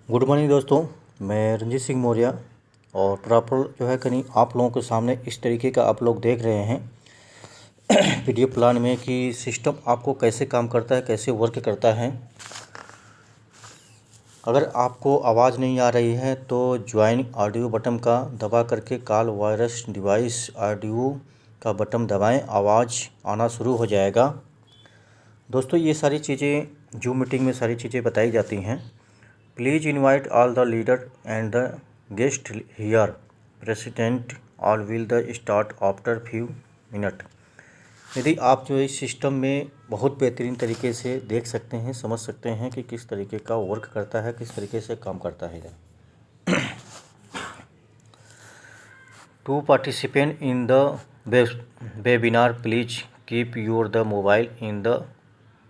Good morning दोस्तों। मैं रंजीत सिंह मौर्य और प्रॉपर जो है कहीं आप लोगों के सामने इस तरीके का आप लोग देख रहे हैं पीडीएफ प्लान में कि सिस्टम आपको कैसे काम करता है, कैसे वर्क करता है। अगर आपको आवाज़ नहीं आ रही है तो ज्वाइन ऑडियो बटन का दबा करके कॉल वायरस डिवाइस ऑडियो का बटन दबाएं, आवाज़ आना शुरू हो जाएगा। दोस्तों ये सारी चीज़ें जूम मीटिंग में सारी चीज़ें बताई जाती हैं। Please invite all the leader and the guest here. President all will the start after few minutes. यदि आप जो इस सिस्टम में बहुत बेहतरीन तरीके से देख सकते हैं, समझ सकते हैं कि किस तरीके का वर्क करता है, किस तरीके से काम करता है। To participant in the webinar please keep your the mobile in the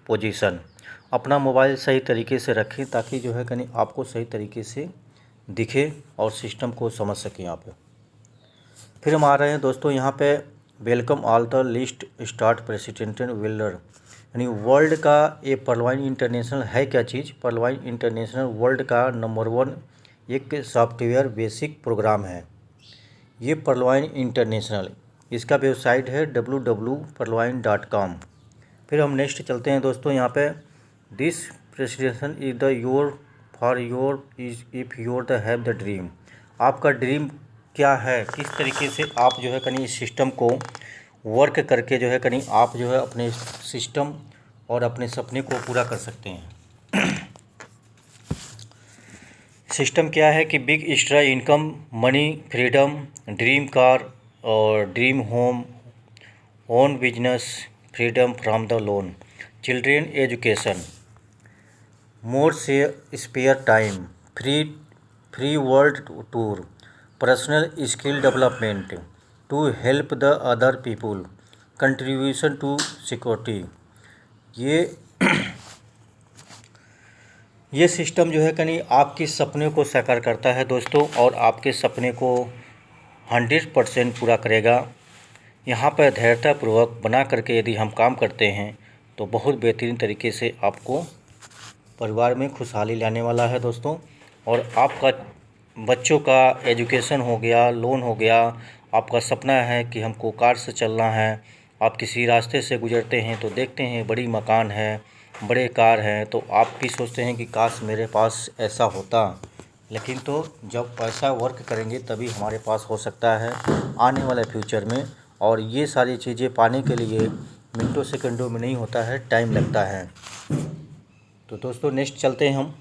position. अपना मोबाइल सही तरीके से रखें ताकि जो है कहीं आपको सही तरीके से दिखे और सिस्टम को समझ सकें आप। फिर हम आ रहे हैं दोस्तों यहाँ पे welcome all the list start president wilder, यानी वर्ल्ड का ये पर्लवाइन इंटरनेशनल है क्या चीज़। पर्लवाइन इंटरनेशनल वर्ल्ड का नंबर 1 एक सॉफ्टवेयर बेसिक प्रोग्राम है ये पर्लवाइन इंटरनेशनल। इसका वेबसाइट है www.perlwine.com। फिर हम नेक्स्ट चलते हैं दोस्तों यहाँ पे this presentation is the your for your is if your the have the dream. आपका ड्रीम क्या है, किस तरीके से आप जो है कहीं इस सिस्टम को वर्क करके जो है कहीं आप जो है अपने सिस्टम और अपने सपने को पूरा कर सकते हैं। सिस्टम क्या है कि big extra income, money, freedom, dream car और dream home, own business, freedom from the loan, children education, more से spare time, free world tour, personal skill development to help the other people, contribution to security. ये system जो है कहीं आपके सपने को साकार करता है दोस्तों, और आपके सपने को 100% पूरा करेगा। यहाँ पर धैर्यतापूर्वक बना करके यदि हम काम करते हैं तो बहुत बेहतरीन तरीके से आपको परिवार में खुशहाली लाने वाला है दोस्तों। और आपका बच्चों का एजुकेशन हो गया, लोन हो गया, आपका सपना है कि हमको कार से चलना है। आप किसी रास्ते से गुजरते हैं तो देखते हैं बड़ी मकान है, बड़े कार हैं, तो आप भी सोचते हैं कि काश मेरे पास ऐसा होता। लेकिन तो जब पैसा वर्क करेंगे तभी हमारे पास हो सकता है आने वाले फ्यूचर में। और ये सारी चीज़ें पाने के लिए मिनटों सेकंडों में नहीं होता है, टाइम लगता है। तो दोस्तों नेक्स्ट चलते हैं हम।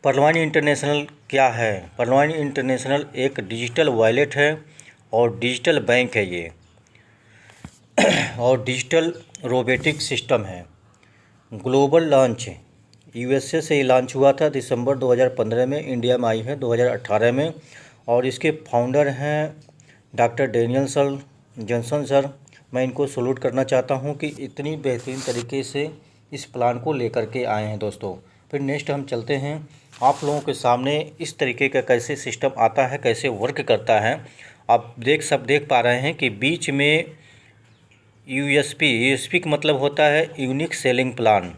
पर्लवाइन इंटरनेशनल क्या है। पर्लवाइन इंटरनेशनल एक डिजिटल वॉलेट है और डिजिटल बैंक है ये और डिजिटल रोबोटिक सिस्टम है। ग्लोबल लॉन्च यूएसए से ही लॉन्च हुआ था दिसंबर 2015 में, इंडिया में आई है 2018 में। और इसके फाउंडर हैं डॉक्टर डेनियल जॉनसन सर। मैं इनको सैल्यूट करना चाहता हूं कि इतनी बेहतरीन तरीके से इस प्लान को लेकर के आए हैं दोस्तों। फिर नेक्स्ट हम चलते हैं आप लोगों के सामने इस तरीके का कैसे सिस्टम आता है, कैसे वर्क करता है। आप देख पा रहे हैं कि बीच में यूएसपी का मतलब होता है यूनिक सेलिंग प्लान।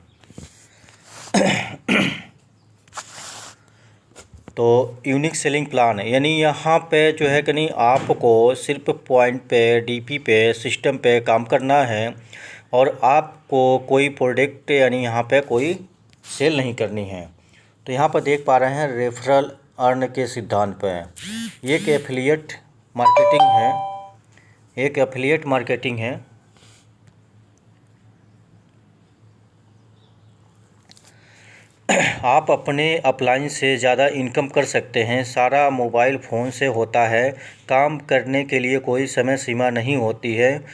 तो यूनिक सेलिंग प्लान यानी यहाँ पे जो है कहीं आपको सिर्फ पॉइंट पे, डीपी पे, सिस्टम पे काम करना है और आपको कोई प्रोडक्ट यानी यहाँ पे कोई सेल नहीं करनी है। तो यहाँ पर देख पा रहे हैं रेफरल अर्न के सिद्धांत पे एक एफिलिएट मार्केटिंग है। आप अपने अपलाइन से ज़्यादा इनकम कर सकते हैं। सारा मोबाइल फ़ोन से होता है। काम करने के लिए कोई समय सीमा नहीं होती है।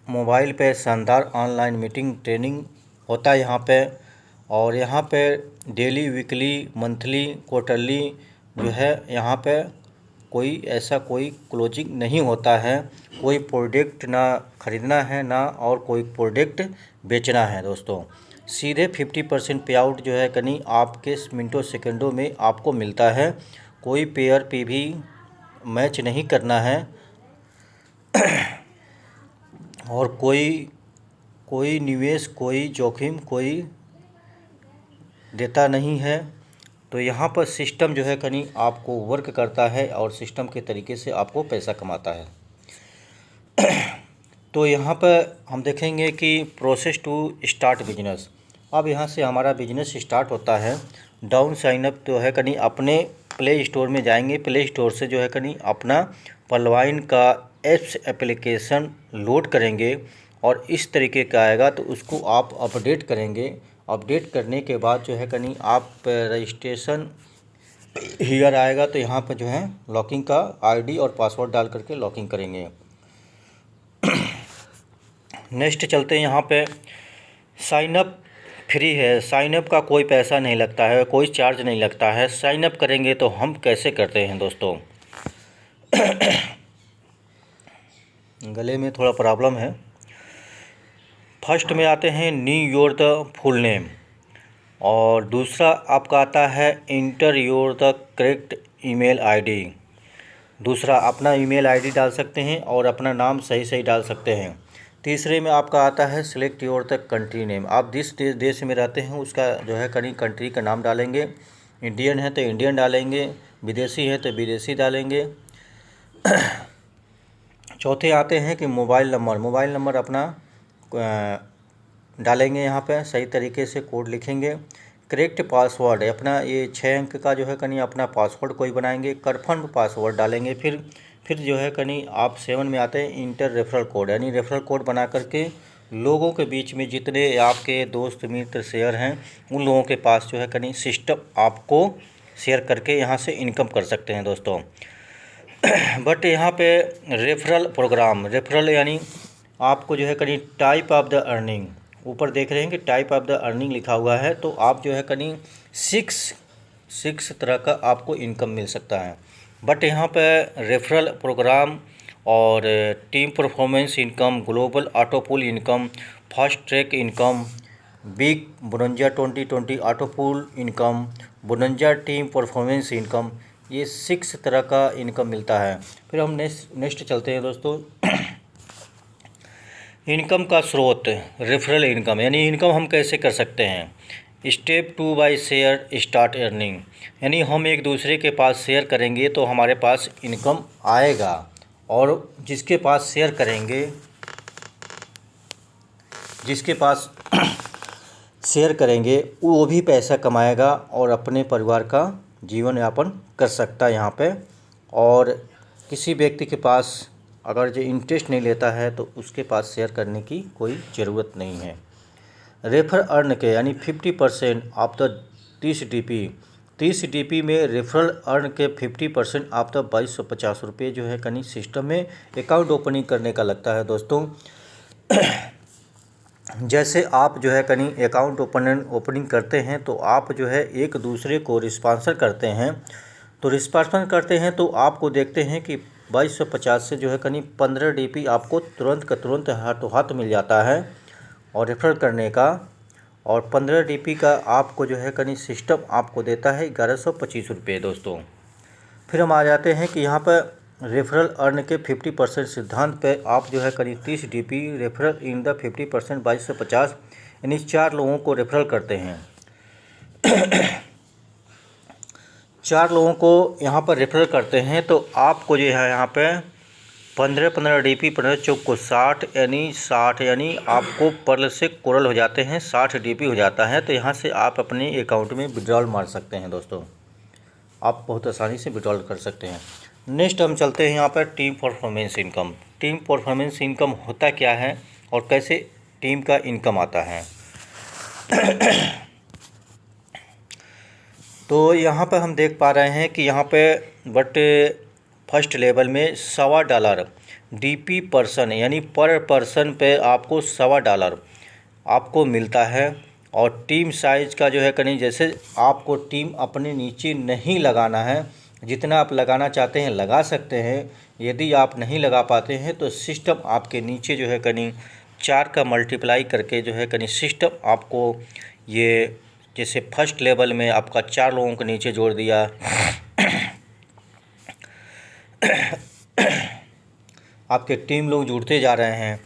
मोबाइल पे शानदार ऑनलाइन मीटिंग ट्रेनिंग होता है यहाँ पे। और यहाँ पे डेली, वीकली, मंथली, क्वार्टरली जो है यहाँ पे कोई ऐसा कोई क्लोजिंग नहीं होता है। कोई प्रोडक्ट ना ख़रीदना है ना और कोई प्रोडक्ट बेचना है दोस्तों। सीधे 50% पे आउट जो है कहीं आपके मिनटों सेकंडों में आपको मिलता है। कोई पेयर पे भी मैच नहीं करना है और कोई निवेश, कोई जोखिम, कोई देता नहीं है। तो यहाँ पर सिस्टम जो है कहीं आपको वर्क करता है और सिस्टम के तरीके से आपको पैसा कमाता है। तो यहाँ पर हम देखेंगे कि प्रोसेस टू स्टार्ट बिजनेस। अब यहाँ से हमारा बिजनेस स्टार्ट होता है। डाउन साइन अप तो है कहीं अपने प्ले स्टोर में जाएंगे, प्ले स्टोर से जो है कहीं अपना पलवाइन का एप्स एप्लीकेशन लोड करेंगे और इस तरीके का आएगा तो उसको आप अपडेट करेंगे। अपडेट करने के बाद जो है कहीं आप रजिस्ट्रेशन हियर आएगा तो यहाँ पर जो है लॉकिंग का आईडी और पासवर्ड डाल करके लॉकिंग करेंगे। नेक्स्ट चलते हैं। यहाँ पे साइन अप फ्री है, साइन अप का कोई पैसा नहीं लगता है, कोई चार्ज नहीं लगता है। साइन अप करेंगे तो हम कैसे करते हैं दोस्तों? गले में थोड़ा प्रॉब्लम है। फर्स्ट में आते हैं new your the full name और दूसरा आपका आता है inter your the correct email ID. दूसरा अपना ईमेल आईडी डाल सकते हैं और अपना नाम सही सही डाल सकते हैं। तीसरे में आपका आता है select your the country name. आप जिस देश में रहते हैं उसका जो है कहीं कंट्री का नाम डालेंगे। इंडियन है तो इंडियन डालेंगे, विदेशी है तो विदेशी डालेंगे। चौथे आते हैं कि मोबाइल नंबर, मोबाइल नंबर अपना डालेंगे, यहाँ पे सही तरीके से कोड लिखेंगे। करेक्ट पासवर्ड अपना ये 6 अंक का जो है कहीं अपना पासवर्ड कोई बनाएंगे, कन्फर्म पासवर्ड डालेंगे। फिर जो है कहीं आप 7 में आते हैं इंटर रेफरल कोड, यानी रेफरल कोड बना करके लोगों के बीच में जितने आपके दोस्त मित्र शेयर हैं उन लोगों के पास जो है कहीं सिस्टम आपको शेयर करके यहाँ से इनकम कर सकते हैं दोस्तों। बट यहाँ पे रेफरल प्रोग्राम, रेफरल यानी आपको जो है कहीं टाइप ऑफ द अर्निंग, ऊपर देख रहे हैं कि टाइप ऑफ द अर्निंग लिखा हुआ है, तो आप जो है कहीं 6 तरह का आपको इनकम मिल सकता है। बट यहाँ पे रेफरल प्रोग्राम और team performance income, global auto pool income, fast track income, big bonanza 2020 auto pool income, bonanza team performance income, ये 6 तरह का इनकम मिलता है। फिर हम नेक्स्ट चलते हैं दोस्तों। इनकम का स्रोत, रेफरल इनकम, यानी इनकम हम कैसे कर सकते हैं? Step 2 by share start earning, यानी हम एक दूसरे के पास शेयर करेंगे तो हमारे पास इनकम आएगा और जिसके पास शेयर करेंगे, जिसके पास शेयर करेंगे वो भी पैसा कमाएगा और अपने परिवार का जीवन यापन कर सकता है यहाँ पे। और किसी व्यक्ति के पास अगर जो इंटरेस्ट नहीं लेता है तो उसके पास शेयर करने की कोई ज़रूरत नहीं है। रेफर अर्न के यानी 50% ऑफ द 30 DP में रेफरल अर्न के 50% ऑफ द 2250 रुपये जो है कहीं सिस्टम में अकाउंट ओपनिंग करने का लगता है दोस्तों। जैसे आप जो है कहीं अकाउंट ओपनिंग करते हैं तो आप जो है एक दूसरे को स्पॉन्सर करते हैं, तो स्पॉन्सर करते हैं तो आपको देखते हैं कि 2250 से जो है कहीं 15 DP आपको तुरंत का तुरंत हाथों हाथ मिल जाता है और रेफर करने का, और 15 DP का आपको जो है कहीं सिस्टम आपको देता है 1125 रुपये दोस्तों। फिर हम आ जाते हैं कि यहाँ पर रेफरल अर्न के 50% सिद्धांत पे आप जो है करीब 30 DP रेफरल इन द 50% 2250, यानी 4 लोगों को रेफरल करते हैं। 4 लोगों को यहाँ पर रेफरल करते हैं तो आपको जो है यहाँ पे 15 DP 15 चौक को 60 यानी आपको पर्ल से कोरल हो जाते हैं, 60 DP हो जाता है। तो यहाँ से आप अपने अकाउंट में विड्रॉल मार सकते हैं दोस्तों, आप बहुत आसानी से विड्रॉल कर सकते हैं। नेक्स्ट हम चलते हैं यहाँ पर team performance income. Team performance income होता क्या है और कैसे टीम का इनकम आता है? तो यहाँ पर हम देख पा रहे हैं कि यहाँ पे बट फर्स्ट लेवल में $1.25 DP पर्सन यानी पर पर्सन पे आपको $1.25 आपको मिलता है। और टीम साइज़ का जो है कहीं जैसे आपको टीम अपने नीचे नहीं लगाना है, जितना आप लगाना चाहते हैं लगा सकते हैं। यदि आप नहीं लगा पाते हैं तो सिस्टम आपके नीचे जो है कहीं 4 का मल्टीप्लाई करके जो है कहीं सिस्टम आपको ये जैसे फर्स्ट लेवल में आपका 4 लोगों के नीचे जोड़ दिया, आपके टीम लोग जुड़ते जा रहे हैं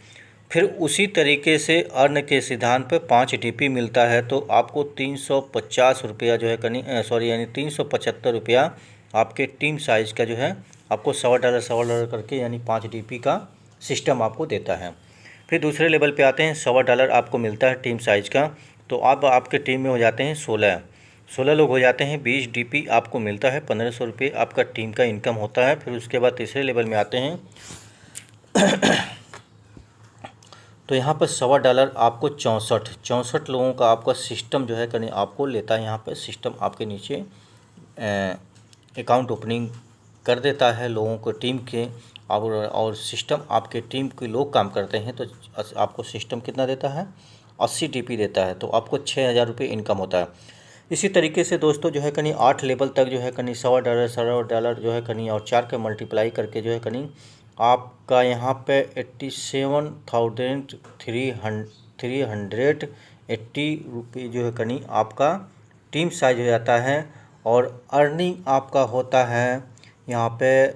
फिर उसी तरीके से अर्न के सिद्धांत पे 5 DP मिलता है, तो आपको 350 रुपया जो है यानी 375 रुपया आपके टीम साइज़ का जो है आपको $125 करके यानी 5 DP का सिस्टम आपको देता है। फिर दूसरे लेवल पे आते हैं, $125 आपको मिलता है टीम साइज़ का, तो अब आपके टीम में हो जाते हैं 16 लोग हो जाते हैं। 20 DP आपको मिलता है, 1500 रुपये आपका टीम का इनकम होता है। फिर उसके बाद तीसरे लेवल में आते हैं तो यहाँ पर $125 आपको 64 लोगों का आपका सिस्टम जो है कहीं आपको लेता है। यहाँ पर सिस्टम आपके नीचे अकाउंट ओपनिंग कर देता है लोगों को टीम के, और सिस्टम आपके टीम के लोग काम करते हैं, तो आपको सिस्टम कितना देता है, 80 DP देता है, तो आपको 6000 रुपये इनकम होता है। इसी तरीके से दोस्तों जो है कहीं 8 लेवल तक जो है कहीं $125 जो है कहीं और 4 का मल्टीप्लाई करके जो है कहीं आपका यहाँ पे 87,380 रुपये जो है कहीं आपका टीम साइज हो जाता है। और अर्निंग आपका होता है यहाँ पे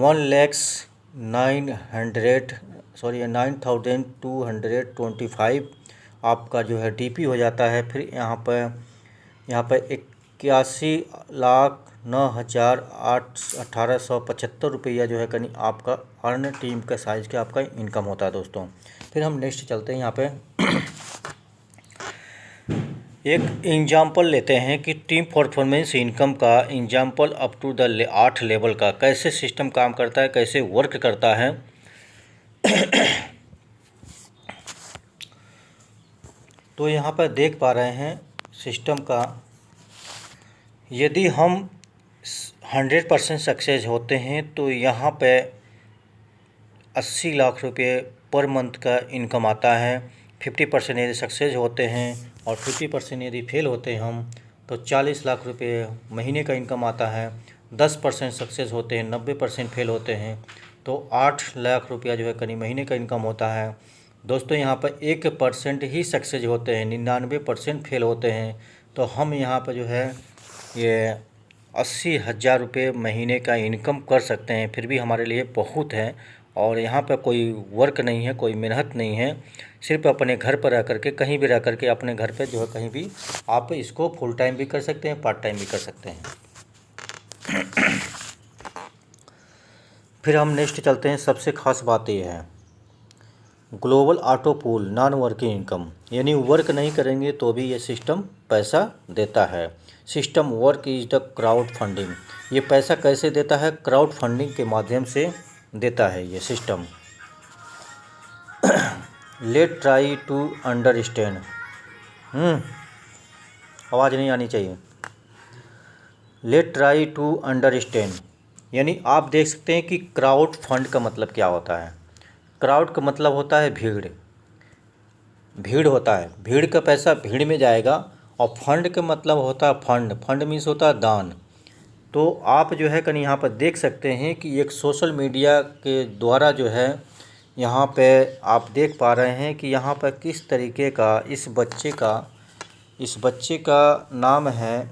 9,225 आपका जो है DP हो जाता है। फिर यहाँ पर 81,09,1875 रुपया जो है कहीं आपका अर्न टीम का साइज़ का आपका इनकम होता है दोस्तों। फिर हम नेक्स्ट चलते हैं, यहाँ पे एक एग्जाम्पल लेते हैं कि टीम परफॉर्मेंस इनकम का example up to the 8 level का कैसे सिस्टम काम करता है, कैसे वर्क करता है। तो यहाँ पर देख पा रहे हैं सिस्टम का, यदि हम 100% सक्सेस होते हैं तो यहाँ पे 80 लाख रुपये पर मंथ का इनकम आता है। 50% यदि सक्सेस होते हैं और 50% यदि फेल होते हैं हम, तो 40 लाख रुपये महीने का इनकम आता है। 10% सक्सेस होते हैं, 90% फेल होते हैं, तो 8 लाख रुपया जो है कहीं महीने का इनकम होता है। दोस्तों यहाँ पर 1% ही सक्सेस होते हैं, 99% फेल होते हैं, तो हम यहाँ पर जो है ये 80,000 रुपये महीने का इनकम कर सकते हैं। फिर भी हमारे लिए बहुत है, और यहाँ पर कोई वर्क नहीं है, कोई मेहनत नहीं है, सिर्फ अपने घर पर रह करके, कहीं भी रह करके अपने घर पे जो है कहीं भी आप इसको फुल टाइम भी कर सकते हैं, पार्ट टाइम भी कर सकते हैं। फिर हम नेक्स्ट चलते हैं, सबसे खास बात ये है global auto pool non working income, यानी वर्क नहीं करेंगे तो भी ये सिस्टम पैसा देता है। System work is the crowd funding, ये पैसा कैसे देता है, क्राउड फंडिंग के माध्यम से देता है ये system. Let try to understand, आवाज़ नहीं आनी चाहिए। लेट ट्राई टू अंडरस्टैंड, यानी आप देख सकते हैं कि क्राउड फंड का मतलब क्या होता है। क्राउड का मतलब होता है भीड़ होता है, भीड़ का पैसा भीड़ में जाएगा, और फंड का मतलब होता है फंड मीन्स होता है दान। तो आप जो है कहीं यहाँ पर देख सकते हैं कि एक सोशल मीडिया के द्वारा जो है यहाँ पे आप देख पा रहे हैं कि यहाँ पर किस तरीके का इस बच्चे का नाम है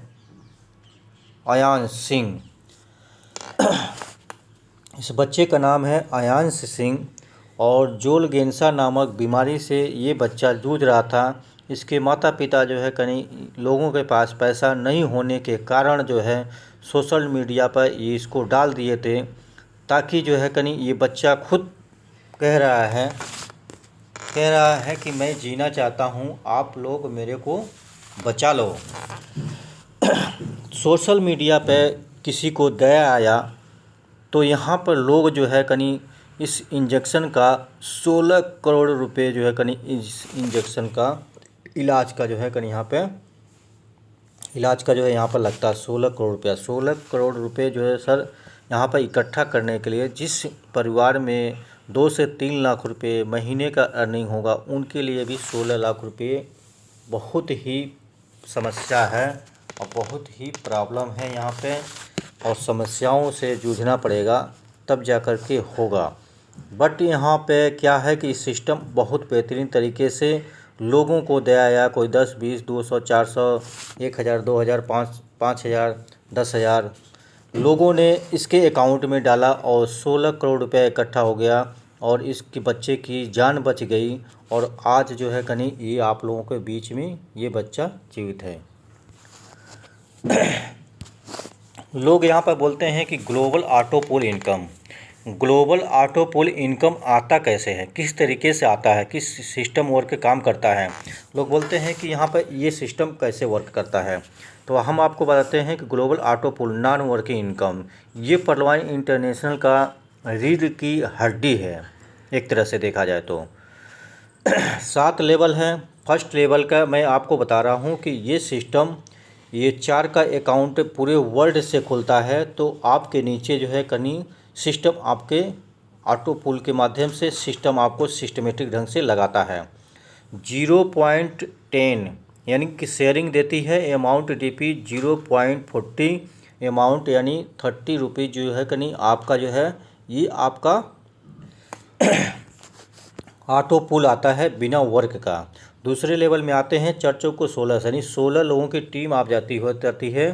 आयांश सिंह। इस बच्चे का नाम है आयांश सिंह, और जोलगेंसा नामक बीमारी से ये बच्चा जूझ रहा था। इसके माता पिता जो है कहीं लोगों के पास पैसा नहीं होने के कारण जो है सोशल मीडिया पर ये इसको डाल दिए थे, ताकि जो है कहीं ये बच्चा खुद कह रहा है कि मैं जीना चाहता हूँ, आप लोग मेरे को बचा लो। सोशल मीडिया पे किसी को दया आया तो यहाँ पर लोग जो है कहीं इस इंजेक्शन का 16 करोड़ रुपए जो है कहीं इस इंजेक्शन का इलाज का जो है कहीं यहाँ पे इलाज का जो है यहाँ पर लगता है 16 करोड़ रुपया। 16 करोड़ रुपए जो है सर यहाँ पर इकट्ठा करने के लिए, जिस परिवार में 2 से 3 लाख रुपए महीने का अर्निंग होगा, उनके लिए भी 16 लाख रुपए बहुत ही समस्या है और बहुत ही प्रॉब्लम है यहाँ पे, और समस्याओं से जूझना पड़ेगा तब जा कर के होगा। बट यहाँ पे क्या है कि सिस्टम बहुत बेहतरीन तरीके से लोगों को दया आया, कोई 10, 20, 200, 400, 1000, 2000, 5000, 10,000 लोगों ने इसके अकाउंट में डाला और 16 करोड़ रुपया इकट्ठा हो गया। और इसके बच्चे की जान बच गई और आज जो है कहीं ये आप लोगों के बीच में ये बच्चा जीवित है। लोग यहाँ पर बोलते हैं कि global auto pool income, global auto pool income आता कैसे है, किस तरीके से आता है, किस सिस्टम वर्क काम करता है। लोग बोलते हैं कि यहाँ पर ये सिस्टम कैसे वर्क करता है, तो हम आपको बताते हैं कि global auto pool non working income ये पर्लवाइन इंटरनेशनल का रीढ़ की हड्डी है। एक तरह से देखा जाए तो 7 लेवल है। फर्स्ट लेवल का मैं आपको बता रहा हूँ कि ये सिस्टम, ये 4 का अकाउंट पूरे वर्ल्ड से खुलता है। तो आपके नीचे जो है कहीं सिस्टम आपके ऑटो पूल के माध्यम से सिस्टम आपको सिस्टमेटिक ढंग से लगाता है। 0.10 यानी कि शेयरिंग देती है अमाउंट डीपी 0.40 अमाउंट यानी 30 रुपये जो है कहीं आपका जो है ये आपका ऑटो पूल आता है बिना वर्क का। दूसरे लेवल में आते हैं चर्चों को 16 यानी 16 लोगों की टीम आप जाती है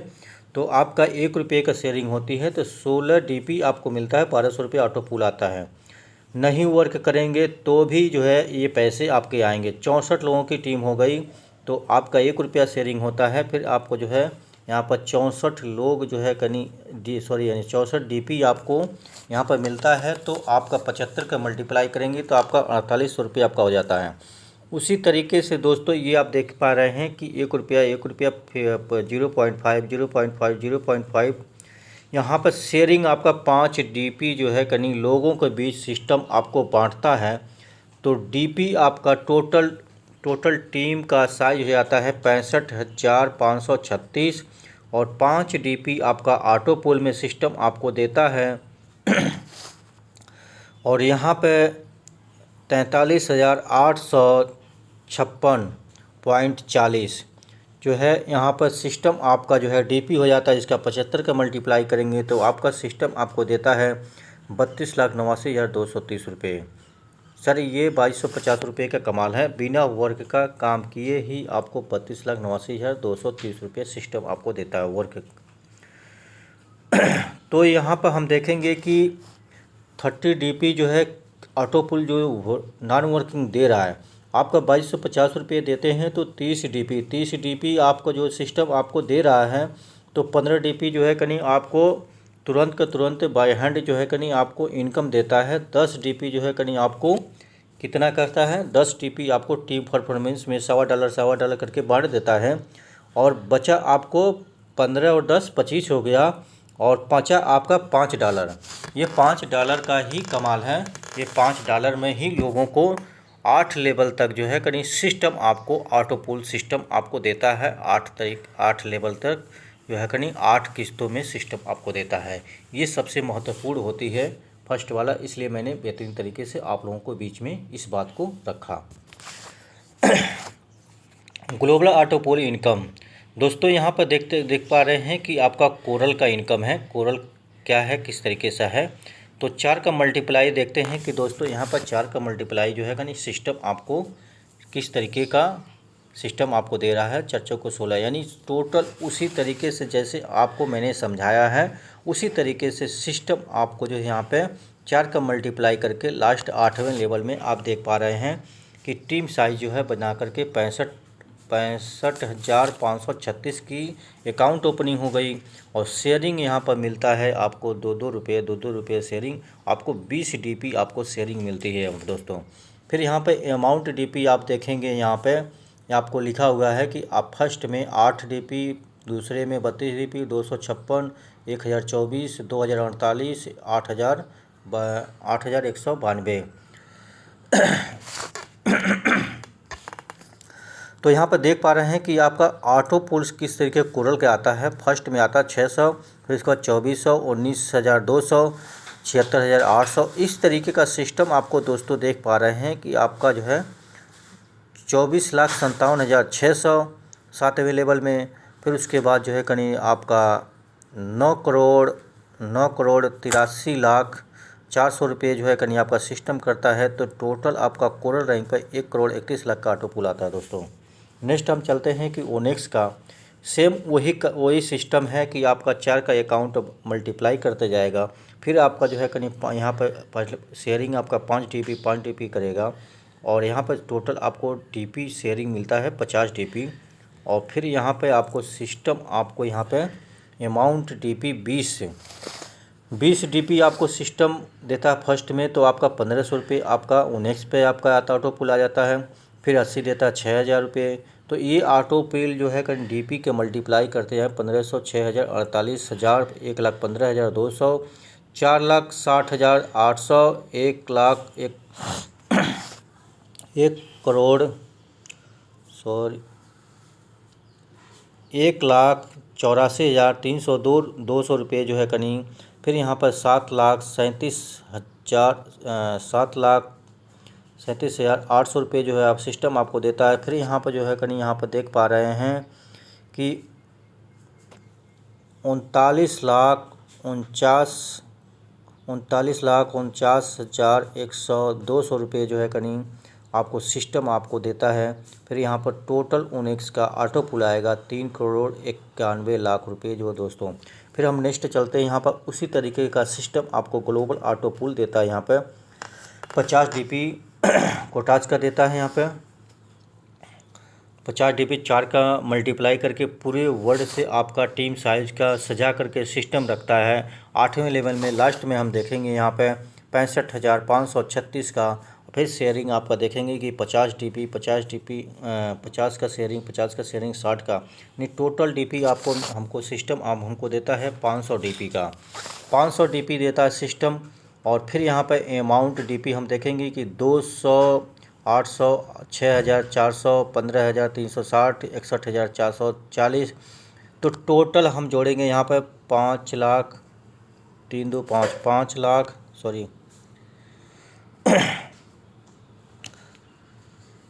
तो आपका 1 रुपये का शेयरिंग होती है, तो 16 डीपी आपको मिलता है, 1200 रुपये ऑटो पूल आता है। नहीं वर्क करेंगे तो भी जो है ये पैसे आपके आएंगे। 64 लोगों की टीम हो गई तो आपका 1 रुपया शेयरिंग होता है, फिर आपको जो है यहाँ पर 64 लोग जो है यानी 64 डीपी आपको यहाँ पर मिलता है। तो आपका 75 का मल्टीप्लाई करेंगे तो आपका 4800 रुपये आपका हो जाता है। उसी तरीके से दोस्तों ये आप देख पा रहे हैं कि 1 रुपया 0.5 0.5 0.5 यहाँ पर शेयरिंग आपका 5 डीपी जो है कहीं लोगों के बीच सिस्टम आपको बांटता है। तो डीपी आपका टोटल टीम का साइज हो जाता है 65,536 और 5 डीपी आपका ऑटो पूल में सिस्टम आपको देता है। और यहाँ पे 43,856.40 जो है यहाँ पर सिस्टम आपका जो है डीपी हो जाता है, जिसका 75 का मल्टीप्लाई करेंगे तो आपका सिस्टम आपको देता है 32,89,230 रुपये। सर ये 2250 रुपये का कमाल है, बिना वर्क का काम किए ही आपको 32,89,230 रुपये सिस्टम आपको देता है वर्क। तो यहाँ पर हम देखेंगे कि 30 डीपी जो है ऑटो पूल जो नॉन वर्किंग दे रहा है आपका 2250 रुपये देते हैं, तो 30 डीपी आपको जो सिस्टम आपको दे रहा है तो 15 डीपी जो है कहीं आपको तुरंत का तुरंत बाय हैंड जो है कहीं आपको इनकम देता है। 10 डीपी जो है कहीं आपको कितना करता है, 10 डीपी आपको टीम परफॉर्मेंस में $1.25 करके बांट देता है। और बचा आपको 15 और 10 25 हो गया और बचा आपका $5। ये $5 का ही कमाल है। ये $5 में ही लोगों को 8 लेवल तक जो है कहीं सिस्टम आपको ऑटो पूल सिस्टम आपको देता है। 8 लेवल तक जो है कहीं 8 किस्तों में सिस्टम आपको देता है। ये सबसे महत्वपूर्ण होती है फर्स्ट वाला, इसलिए मैंने बेहतरीन तरीके से आप लोगों को बीच में इस बात को रखा। ग्लोबल ऑटो पूल इनकम दोस्तों यहाँ पर देख पा रहे हैं कि आपका कोरल का इनकम है। कोरल क्या है, किस तरीके से है, तो 4 का मल्टीप्लाई देखते हैं कि दोस्तों यहाँ पर 4 का मल्टीप्लाई जो है कहीं सिस्टम आपको किस तरीके का सिस्टम आपको दे रहा है। चर्चों को 16 यानी टोटल उसी तरीके से जैसे आपको मैंने समझाया है उसी तरीके से सिस्टम आपको जो है यहाँ पे 4 का मल्टीप्लाई करके लास्ट 8वें लेवल में आप देख पा रहे हैं कि टीम साइज जो है बना करके 65,536 की अकाउंट ओपनिंग हो गई। और शेयरिंग यहाँ पर मिलता है आपको 2-2 रुपये शेयरिंग, आपको 20 डीपी आपको शेयरिंग मिलती है दोस्तों। फिर यहाँ पे अमाउंट डीपी आप देखेंगे, यहाँ पे आपको लिखा हुआ है कि आप फर्स्ट में 8 डीपी, दूसरे में 32 डीपी, 256, 1024, 2048, 8,192। तो यहाँ पर देख पा रहे हैं कि आपका ऑटो पूल्स किस तरीके कोरल का आता है। फर्स्ट में आता है 600, फिर इसके बाद 2400, 19,200, 76,800। इस तरीके का सिस्टम आपको दोस्तों देख पा रहे हैं कि आपका जो है 24,57,600 7वें लेवल में। फिर उसके बाद जो है कहीं आपका 9,83,04,00,400 रुपये जो है कहीं आपका सिस्टम करता है। तो टोटल आपका कोरल रैंक पर 1,31,00,000 का ऑटो पूल आता है दोस्तों। नेक्स्ट हम चलते हैं कि ओनेक्स का सेम वही सिस्टम है कि आपका 4 का अकाउंट मल्टीप्लाई करते जाएगा, फिर आपका जो है कहीं यहाँ पर शेयरिंग आपका 5 DP करेगा, और यहाँ पर टोटल आपको DP शेयरिंग मिलता है 50 DP। और फिर यहाँ पे आपको सिस्टम आपको यहाँ पे अमाउंट DP 20 DP आपको सिस्टम देता है फर्स्ट में। तो आपका 1500 रुपये आपका नेक्स्ट पे आपका आता ऑटो पुल आ जाता है। फिर 80 देता है 6000 रुपये। तो ये ऑटो पेल जो है कहीं DP के मल्टीप्लाई करते हैं 1500, 6000, 48,000, 1,15,200, 4,60,800, 1,84,302 रुपये जो है कहीं। फिर यहाँ पर 7,37,800 रुपये जो है आप सिस्टम आपको देता है। फिर यहाँ पर जो है कहीं यहाँ पर देख पा रहे हैं कि 39,49,102 रुपये जो है कहीं आपको सिस्टम आपको देता है। फिर यहाँ पर टोटल ओनेक्स का ऑटो पुल आएगा 3,91,00,000 रुपये जो दोस्तों। फिर हम नेक्स्ट चलते हैं, यहाँ पर उसी तरीके का सिस्टम आपको ग्लोबल ऑटो पुल देता है। यहाँ पर 50 DP कोटाज का देता है। यहाँ पे 50 DP 4 का मल्टीप्लाई करके पूरे वर्ल्ड से आपका टीम साइज का सजा करके सिस्टम रखता है। 8वें लेवल में लास्ट में हम देखेंगे यहाँ पे 65,536 का। फिर शेयरिंग आपका देखेंगे कि 50 DP 50 का शेयरिंग 60 का, नहीं टोटल DP आपको हमको सिस्टम आप हमको देता है 500 DP का। 500 DP देता है सिस्टम। और फिर यहाँ पर अमाउंट DP हम देखेंगे कि 200, 800, 6,400, 15,360, 61,440। तो टोटल हम जोड़ेंगे यहाँ पर 5,00,000, 325 5,00,000 सॉरी।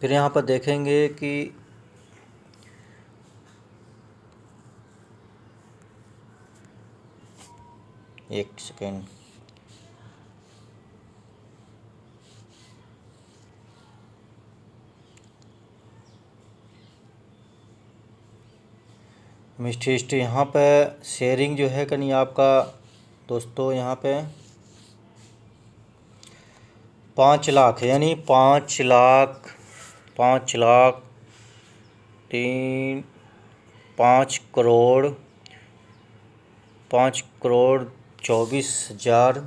फिर यहाँ पर देखेंगे कि एक सेकेंड, मिस्टेस्ट यहाँ पे शेयरिंग जो है कहीं आपका दोस्तों यहाँ पे 5,00,000 यानी 5,00,000 5,24,000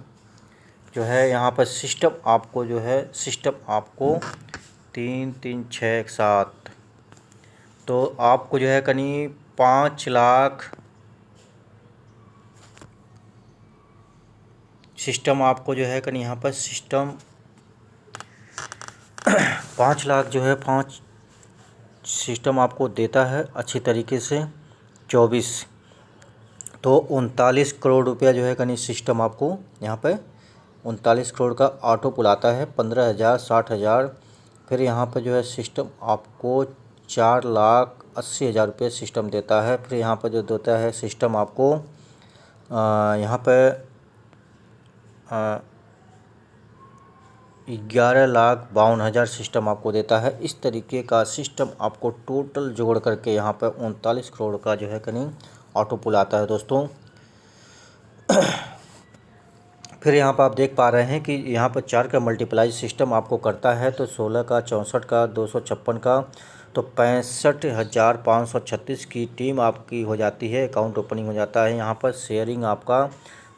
जो है यहाँ पर सिस्टम आपको जो है सिस्टम आपको 3,3,6,7। तो आपको जो है कहीं 5,00,000 सिस्टम आपको जो है कहीं यहाँ पर सिस्टम 5,00,000 जो है 5 सिस्टम आपको देता है अच्छी तरीके से 24। तो 39 करोड़ रुपया जो है कहीं सिस्टम आपको यहाँ पे 39 करोड़ का ऑटो पुल आता है 15,000, 60,000। फिर यहाँ पर जो है सिस्टम आपको 4,80,000 रुपये सिस्टम देता है। फिर यहाँ पर जो देता है सिस्टम आपको यहाँ पे 11,52,000 सिस्टम आपको देता है। इस तरीके का सिस्टम आपको टोटल जोड़ करके यहाँ पर 39 करोड़ का जो है कहीं ऑटो पुल आता है दोस्तों। फिर यहाँ पर आप देख पा रहे हैं कि यहाँ पर 4 का मल्टीप्लाई सिस्टम आपको करता है। तो 16 का, 64 का, 256 का, तो 65,536 की टीम आपकी हो जाती है, अकाउंट ओपनिंग हो जाता है। यहाँ पर शेयरिंग आपका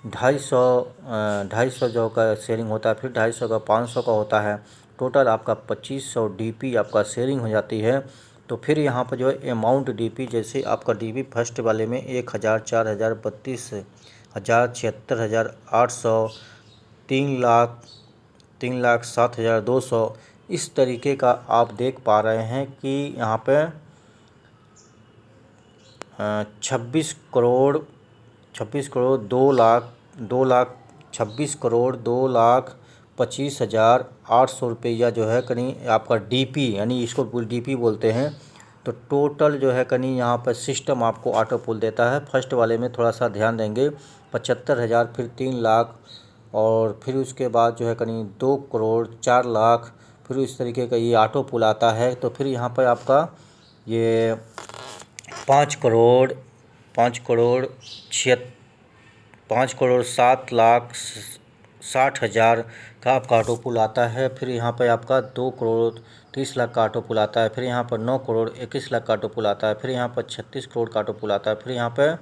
250 जो का शेयरिंग होता है, फिर 250 का 500 का होता है। टोटल आपका 2500 DP आपका शेयरिंग हो जाती है। तो फिर यहाँ पर जो है अमाउंट DP जैसे आपका DP फर्स्ट वाले में 1,000, 4,000, 32,000, 76,800, 3,00,000, 3,07,200 इस तरीके का आप देख पा रहे हैं कि यहाँ पे 26 करोड़ 2,25,2,25,800 रुपया जो है कहीं आपका DP यानी इसको DP बोलते हैं। तो टोटल जो है कहीं यहाँ पर सिस्टम आपको ऑटो पुल देता है। फर्स्ट वाले में थोड़ा सा ध्यान देंगे 75,000, फिर 3,00,000 और फिर उसके बाद जो है कहीं 2 करोड़ 4 लाख, फिर इस तरीके का ये ऑटो पुल आता है। तो फिर यहाँ पर आपका ये 5 करोड़ 5,07,60,000 का आपका ऑटो पुल आता है। फिर यहाँ पे आपका 2,30,00,000 का ऑटो पुल आता है। फिर यहाँ पर 9,21,00,000 का ऑटो पुल आता है। फिर यहाँ पर 36 करोड़ का ऑटो पुल आता है। फिर यहाँ पे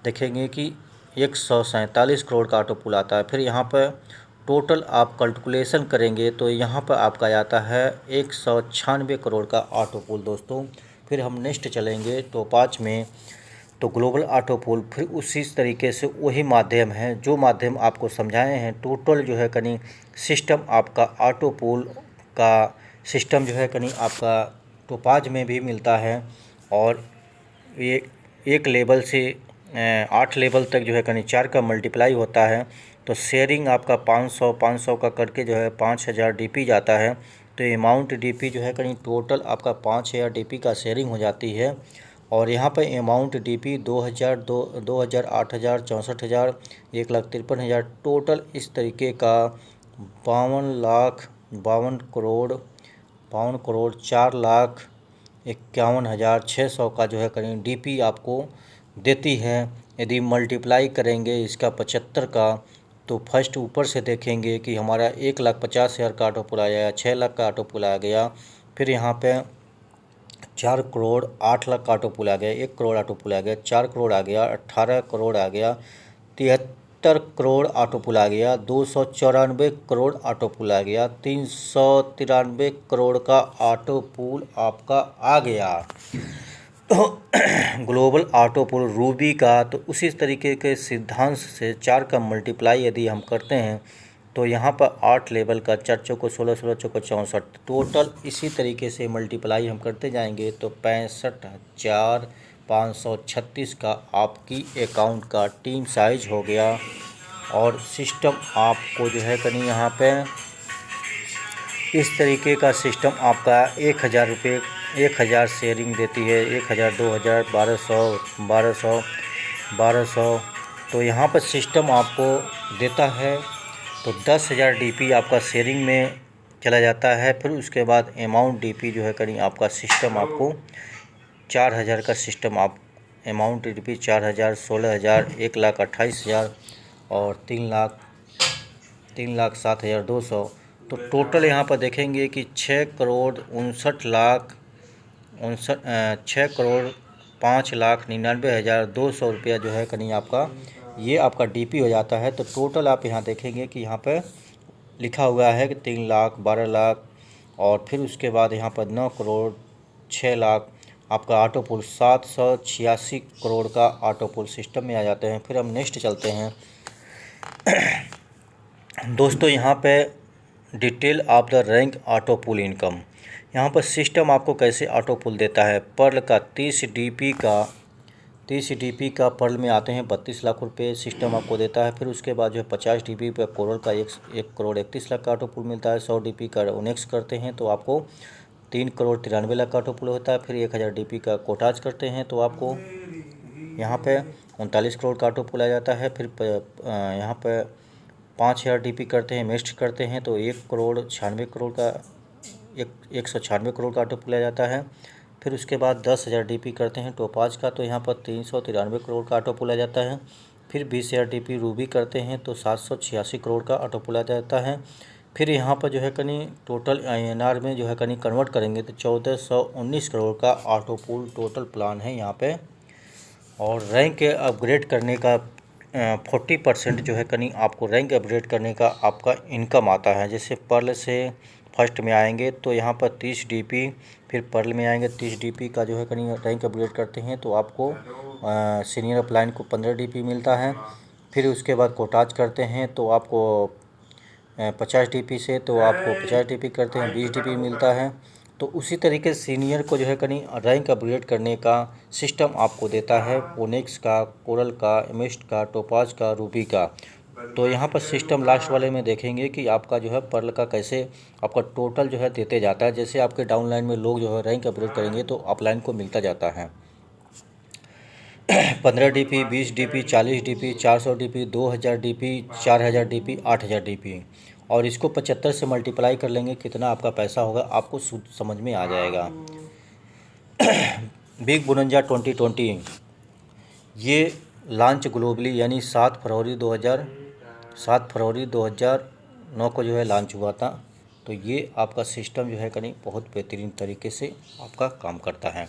देखेंगे कि 147 करोड़ का ऑटो पुल आता है। फिर यहाँ पर टोटल आप कैलकुलेशन करेंगे तो यहाँ पर आपका आता है 196 करोड़ का ऑटो पुल दोस्तों। फिर हम नेक्स्ट चलेंगे तो 5 में, तो ग्लोबल ऑटो पुल फिर उसी तरीके से वही माध्यम है जो माध्यम आपको समझाए हैं। टोटल जो है कहीं सिस्टम आपका ऑटो पुल का सिस्टम जो है कहीं आपका टोपाज में भी मिलता है और ये एक लेवल से 8 लेवल तक जो है कहीं 4 का मल्टीप्लाई होता है। तो शेयरिंग आपका 500 का करके जो है 5,000 डीपी जाता है। तो अमाउंट डीपी जो है कहीं टोटल आपका 5,000 डीपी का शेयरिंग हो जाती है। और यहाँ पर अमाउंट डीपी 2,000, 2,000, 8,000, 64,000, 1,53,000 टोटल इस तरीके का 52 करोड़ 4,51,600 का जो है करीब डीपी आपको देती है। यदि मल्टीप्लाई करेंगे इसका 75 का तो फर्स्ट ऊपर से देखेंगे कि हमारा 1,50,000 का ऑटो पुल आया, 6 लाख का ऑटो पुल आ गया। फिर यहाँ पे 4,08,00,000 का ऑटो पुल आ गया, 1 करोड़ ऑटो पुल आ गया, 4 करोड़ आ गया, 18 करोड़ आ गया, 73 करोड़ ऑटो पुल आ गया, 294 करोड़ ऑटो पुल आ गया, 393 करोड़ का ऑटो पुल आपका आ गया। तो ग्लोबल ऑटो पुल रूबी का तो उसी तरीके के सिद्धांत से 4 का मल्टीप्लाई यदि हम करते हैं तो यहाँ पर 8 लेवल का 4 चौको 16, 16 चौको 64 टोटल इसी तरीके से मल्टीप्लाई हम करते जाएंगे तो 65,536 का आपकी अकाउंट का टीम साइज हो गया। और सिस्टम आपको जो है कहीं यहाँ पे इस तरीके का सिस्टम आपका 1,000 रुपये 1,000 शेयरिंग देती है, 1,000, 2,000, 1,200, तो यहाँ पर सिस्टम आपको देता है। तो 10,000 डीपी आपका शेयरिंग में चला जाता है। फिर उसके बाद अमाउंट डीपी जो है कहीं आपका सिस्टम आपको 4,000 का सिस्टम आप अमाउंट डीपी 4,000, 16,000, 1,28,000 और 3,07,200। तो टोटल यहाँ पर देखेंगे कि 6,05,99,200 रुपया जो है कहीं आपका ये आपका डीपी हो जाता है। तो टोटल आप यहाँ देखेंगे कि यहाँ पे लिखा हुआ है कि 3 लाख, 12 लाख और फिर उसके बाद यहाँ पर 9 करोड़ 6 लाख आपका ऑटो पुल 786 करोड़ का ऑटो पुल सिस्टम में आ जाते हैं। फिर हम नेक्स्ट चलते हैं दोस्तों। यहाँ पे detail of the rank auto pool income, यहाँ पर सिस्टम आपको कैसे ऑटो पुल देता है। पर्ल का 30 डीपी का पर्ल में आते हैं 32 लाख रुपए सिस्टम आपको देता है। फिर उसके बाद जो है 50 डीपी पे कोरल का 1 करोड़ 31 लाख का ऑटो पुल मिलता है। 100 डीपी का ओनेक्स करते हैं तो आपको 3 करोड़ 93 लाख का ऑटो पुल होता है। फिर 1,000 डीपी का कोटाज करते हैं तो आपको यहाँ पे 39 करोड़ का ऑटो पुल आ जाता है। फिर यहाँ पे 5,000 डीपी करते हैं, मेस्ट करते हैं तो 1,96 करोड़ का 196 करोड़ का ऑटो पुल आ जाता है। फिर उसके बाद 10,000 डीपी करते हैं टोपाज का तो यहाँ पर 393 करोड़ का ऑटो पुल आ जाता है। फिर 20,000 डीपी रूबी करते हैं तो 786 करोड़ का ऑटो पुल आ जाता है। फिर यहाँ पर जो है कहीं टोटल INR में जो है कहीं कन्वर्ट करेंगे तो 1,419 करोड़ का ऑटो पुल टोटल प्लान है यहाँ पे। और रैंक अपग्रेड करने का 40% जो है कहीं आपको रैंक अपग्रेड करने का आपका इनकम आता है। जैसे पर्ल से फर्स्ट में आएंगे तो यहाँ पर 30 डीपी, फिर पर्ल में आएंगे 30 डीपी का जो है कहीं रैंक अपग्रेड करते हैं तो आपको सीनियर अपलाइन को 15 डीपी मिलता है। फिर उसके बाद कोटाज करते हैं तो आपको 50 डीपी से तो आपको 50 डीपी करते हैं 20 डीपी मिलता है। तो उसी तरीके से सीनियर को जो है कहीं रैंक अपग्रेड करने का सिस्टम आपको देता है ओनेक्स का, कोरल का, एमिस्ट का, टोपाज का, रूबी का। तो यहाँ पर सिस्टम लास्ट वाले में देखेंगे कि आपका जो है पर्ल का कैसे आपका टोटल जो है देते जाता है। जैसे आपके डाउनलाइन में लोग जो है रैंक अपग्रेड करेंगे तो अपलाइन को मिलता जाता है 15 DP, 20 DP, 40 DP, 400 DP, 2,000 DP, 4,000 DP, 8,000 DP और इसको 75 से मल्टीप्लाई कर लेंगे कितना आपका पैसा होगा आपको समझ में आ जाएगा। बिग बोनंजा 2020 ये लॉन्च ग्लोबली, यानी 7 फरवरी 2009 को जो है लॉन्च हुआ था। तो ये आपका सिस्टम जो है कहीं बहुत बेहतरीन तरीके से आपका काम करता है।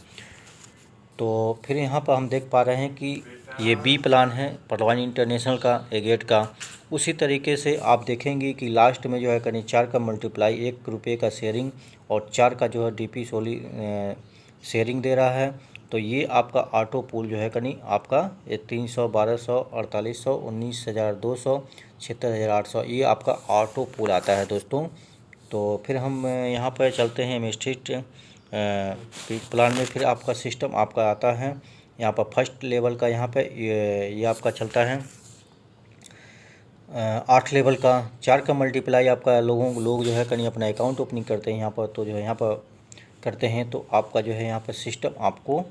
तो फिर यहाँ पर हम देख पा रहे हैं कि ये बी प्लान है परवानी इंटरनेशनल का एगेट का। उसी तरीके से आप देखेंगे कि लास्ट में जो है कहीं 4 का मल्टीप्लाई, 1 रुपये का शेयरिंग और 4 का जो है डीपी सोली शेयरिंग दे रहा है। तो ये आपका ऑटो पूल जो है कहीं आपका 300, 1200, 4800, 19,200, 76,800 ये आपका ऑटो पूल आता है दोस्तों। तो फिर हम यहाँ पर चलते हैं एमस्ट्रीट प्लान में। फिर आपका सिस्टम आपका आता है यहाँ पर फर्स्ट लेवल का। यहाँ पे ये आपका चलता है 8 लेवल का। 4 का मल्टीप्लाई आपका लोग जो है कहीं अपना अकाउंट ओपनिंग करते हैं यहाँ पर, तो जो है यहाँ पर करते हैं तो आपका जो है यहाँ पर सिस्टम आपको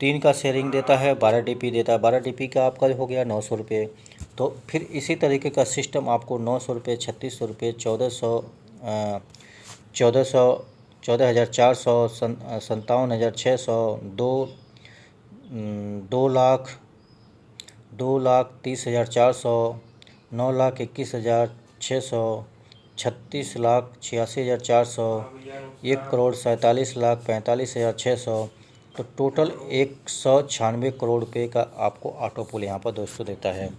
3 का शेयरिंग देता है, 12 डीपी देता है। 12 डीपी का आपका हो गया 900 रुपये। तो फिर इसी तरीके का सिस्टम आपको 900 रुपये, 3600 रुपये, 14,400, 57,600, 2,30,400, 9,21,600, 36,86,400, 1,47,45,600। तो टोटल 196 करोड़ रुपये का आपको ऑटो पूल यहाँ पर दोस्तों देता है।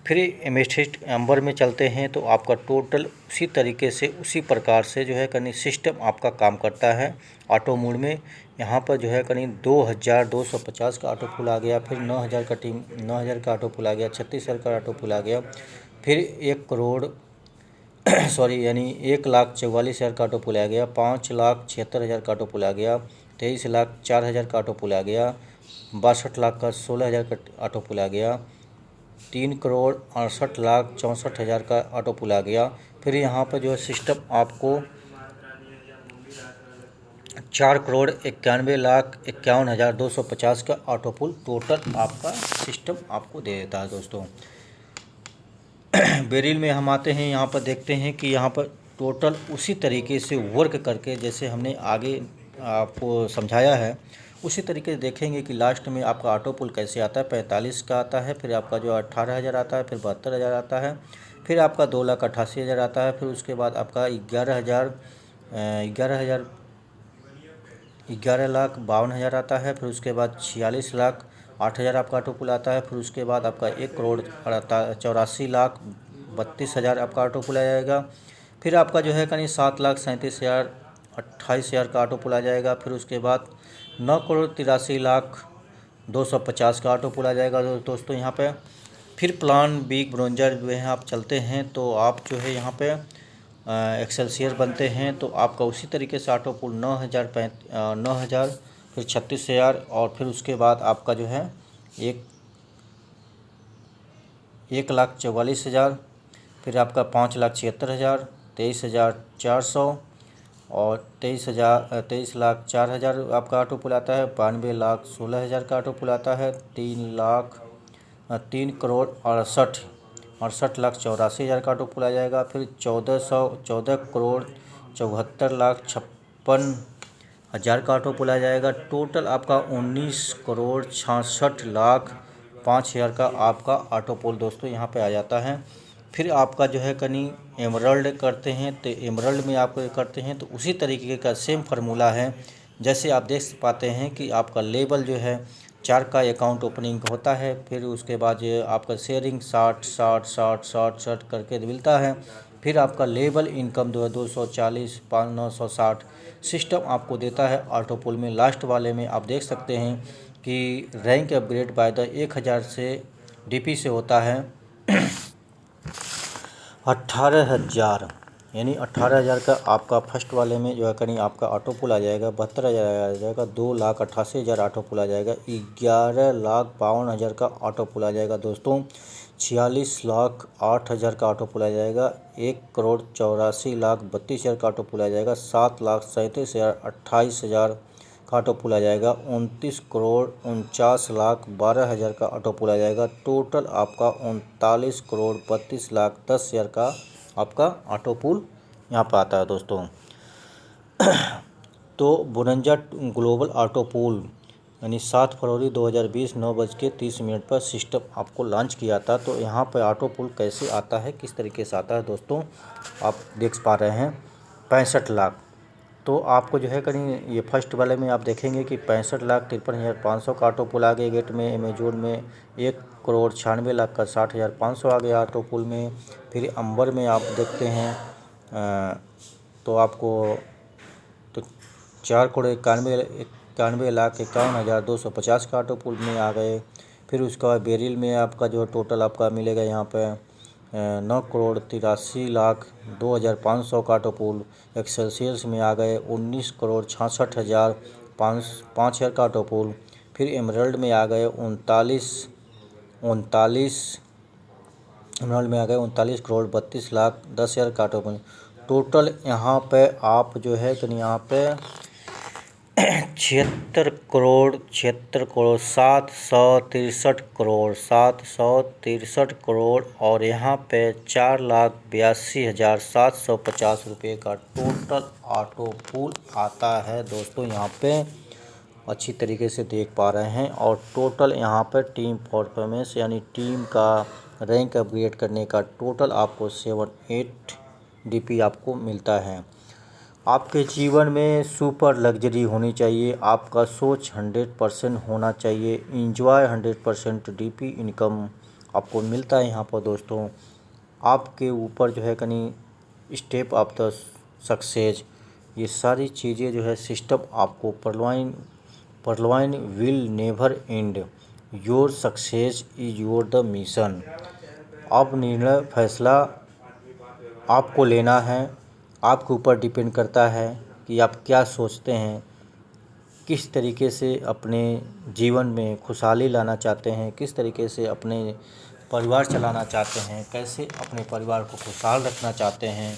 फिर एमस्ट्रीट नंबर में चलते हैं तो आपका टोटल उसी तरीके से उसी प्रकार से जो है कहीं सिस्टम आपका काम करता है ऑटो मोड में। यहाँ पर जो है कहीं 2,250 का ऑटो पूल आ गया, फिर 9,000 का ऑटो पूल आ गया, 36,000 का ऑटो पूल आ गया, फिर 1 करोड़ यानी 1,44,000 का ऑटो पूल आ गया, 5,76,000 का ऑटो पूल आ गया, 23,04,000 का ऑटो पूल आ गया, 62 लाख का 16,000 का ऑटो पूल आ गया, 3,68,64,000 का ऑटो पूल आ गया। फिर यहाँ पर जो है सिस्टम आपको 4,91,51,250 का ऑटो पूल टोटल आपका सिस्टम आपको दे देता है दोस्तों। बेरिल में हम आते हैं, यहाँ पर देखते हैं कि यहाँ पर टोटल उसी तरीके से वर्क करके जैसे हमने आगे आपको समझाया है उसी तरीके से देखेंगे कि लास्ट में आपका ऑटो पूल कैसे आता है। 45 का आता है, फिर आपका जो 18,000 आता है, फिर 72,000 आता है, फिर आपका 2,88,000 आता है, फिर उसके बाद आपका 11,52,000 आता है, फिर उसके बाद 46,08,000 आपका ऑटो पूल आता है, फिर उसके बाद आपका 1,84,32,000 आपका ऑटो पूल आ जाएगा। फिर आपका जो है कहीं 7,37,000, 28,000 का ऑटो पूल आ जाएगा। फिर उसके बाद 9,83,02,50 का ऑटो पूल आ जाएगा दोस्तों यहाँ पे। फिर प्लान बिग ब्रोंजर जो है आप चलते हैं तो आप जो है यहाँ पे एक्सेलसियर बनते हैं तो आपका उसी तरीके से ऑटो पूल 9,000, फिर 36,000 और फिर उसके बाद आपका जो है 1,44,000, फिर आपका 5,76,000, 23,400 और 23,04,000 आपका ऑटो पूल आता है, 92,16,000 का ऑटो पूल आता है, 3,68,68,84,000 का ऑटो पूल आ जाएगा। फिर 14,74,74,56,000 का ऑटो पूल आ जाएगा। टोटल आपका 19,66,05,000 का आपका ऑटो पूल दोस्तों यहाँ पे आ जाता है। फिर आपका जो है कहीं एमरल्ड करते हैं तो एमरल्ड में आप करते हैं तो उसी तरीके का सेम फार्मूला है। जैसे आप देख पाते हैं कि आपका लेवल जो है 4 का अकाउंट ओपनिंग होता है, फिर उसके बाद ये आपका शेयरिंग 60 करके मिलता है। फिर आपका लेवल इनकम जो है 240, 5,960 सिस्टम आपको देता है ऑटो पूल में। लास्ट वाले में आप देख सकते हैं कि रैंक अपग्रेड बाय द 1,000 से डीपी से होता है 18,000, यानी 18,000 का आपका फर्स्ट वाले में जो है कहीं आपका ऑटो पूल आ जाएगा। 72,000 आ जाएगा, 2,88,000 ऑटो पूल आ जाएगा, 11,52,000 का ऑटो पूल आ जाएगा दोस्तों, 46,08,000 का ऑटो पूल आ जाएगा, 1,84,32,000 का ऑटो पूल आ जाएगा, 7,37,28,000 का ऑटो पूल आ जाएगा, 29,49,12,000 का ऑटो पूल आ जाएगा। टोटल आपका 39,32,10,000 का आपका ऑटो पूल यहाँ पर आता है दोस्तों। तो बोनंजा ग्लोबल ऑटो पूल यानी 7 फरवरी 2020 9:30 पर सिस्टम आपको लॉन्च किया था। तो यहाँ पर ऑटो पुल कैसे आता है, किस तरीके से आता है दोस्तों, आप देख पा रहे हैं 65 लाख। तो आपको जो है कहीं ये फर्स्ट वाले में आप देखेंगे कि 65,53,500 का ऑटो पुल आ गया गेट में। अमेजोन में 1,96,00,000 का 60,500 आ गया ऑटो पुल में। फिर अंबर में आप देखते हैं तो आपको तो 4,91,51,250 का ऑटो पुल में आ गए। फिर उसके बाद बेरिल में आपका जो टोटल आपका मिलेगा यहाँ पे 9,83,02,500 का ऑटो पुल। एक्सेलसियर्स में आ गए 19,66,500 का ऑटो पुल। फिर एमराल्ड में आ गए 39,32,10,00,000 का ऑटो पुल। टोटल यहाँ पे आप जो है कि यहाँ पे 76 करोड़ 763 करोड़ और यहाँ पे 4,82,750 रुपये का टोटल ऑटो पुल आता है दोस्तों। यहाँ पे अच्छी तरीके से देख पा रहे हैं। और टोटल यहाँ पर टीम परफॉर्मेंस यानी टीम का रैंक अपग्रेड करने का टोटल आपको 7-8 DP आपको मिलता है। आपके जीवन में सुपर लग्जरी होनी चाहिए, आपका सोच 100% होना चाहिए, इंजॉय 100% DP इनकम आपको मिलता है यहाँ पर दोस्तों। आपके ऊपर जो है कहीं स्टेप ऑफ द सक्सेस, ये सारी चीज़ें जो है सिस्टम आपको Pearlvine will never end, your success is your the mission. अब निर्णय फैसला आपको लेना है, आपके ऊपर डिपेंड करता है कि आप क्या सोचते हैं, किस तरीके से अपने जीवन में खुशहाली लाना चाहते हैं, किस तरीके से अपने परिवार चलाना चाहते हैं, कैसे अपने परिवार को खुशहाल रखना चाहते हैं।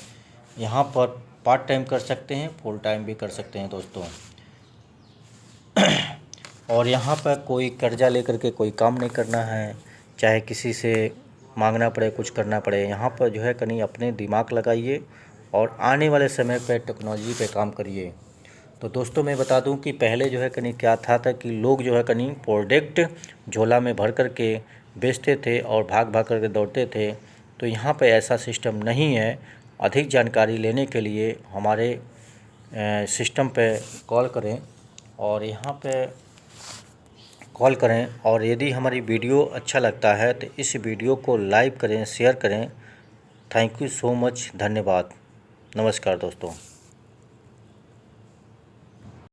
यहाँ पर पार्ट टाइम कर सकते हैं, फुल टाइम भी कर सकते हैं दोस्तों। और यहाँ पर कोई कर्जा लेकर के कोई काम नहीं करना है, चाहे किसी से मांगना पड़े, कुछ करना पड़े। यहाँ पर जो है कहीं अपने दिमाग लगाइए और आने वाले समय पे टेक्नोलॉजी पे काम करिए। तो दोस्तों मैं बता दूं कि पहले जो है कहीं क्या था कि लोग जो है कहीं प्रोडक्ट झोला में भर कर के बेचते थे और भाग भाग करके दौड़ते थे। तो यहाँ पे ऐसा सिस्टम नहीं है। अधिक जानकारी लेने के लिए हमारे सिस्टम पे कॉल करें और यहाँ पे कॉल करें। और यदि हमारी वीडियो अच्छा लगता है तो इस वीडियो को लाइक करें, शेयर करें। थैंक यू सो मच, धन्यवाद, नमस्कार दोस्तों।